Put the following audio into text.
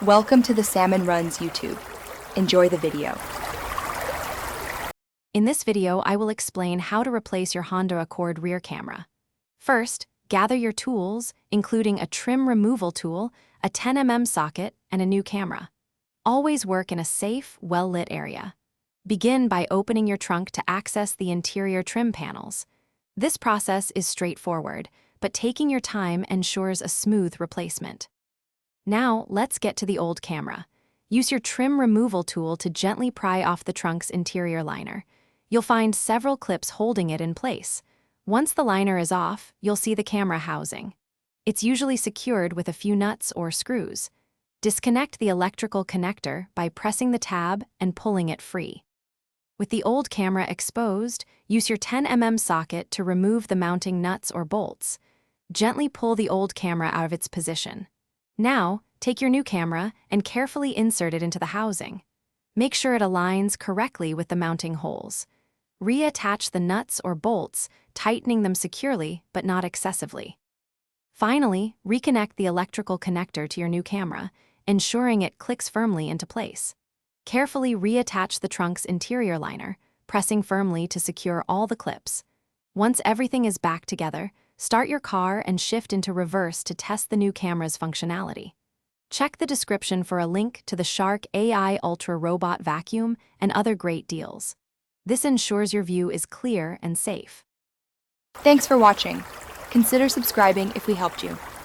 Welcome to the Salmon Runs YouTube. Enjoy the video. In this video, I will explain how to replace your Honda Accord rear camera. First, gather your tools, including a trim removal tool, a 10mm socket, and a new camera. Always work in a safe, well-lit area. Begin by opening your trunk to access the interior trim panels. This process is straightforward, but taking your time ensures a smooth replacement. Now, let's get to the old camera. Use your trim removal tool to gently pry off the trunk's interior liner. You'll find several clips holding it in place. Once the liner is off, you'll see the camera housing. It's usually secured with a few nuts or screws. Disconnect the electrical connector by pressing the tab and pulling it free. With the old camera exposed, use your 10mm socket to remove the mounting nuts or bolts. Gently pull the old camera out of its position. Now, take your new camera and carefully insert it into the housing. Make sure it aligns correctly with the mounting holes. Reattach the nuts or bolts, tightening them securely but not excessively. Finally, reconnect the electrical connector to your new camera, ensuring it clicks firmly into place. Carefully reattach the trunk's interior liner, pressing firmly to secure all the clips. Once everything is back together, start your car and shift into reverse to test the new camera's functionality. Check the description for a link to the Shark AI Ultra Robot Vacuum and other great deals. This ensures your view is clear and safe. Thanks for watching. Consider subscribing if we helped you.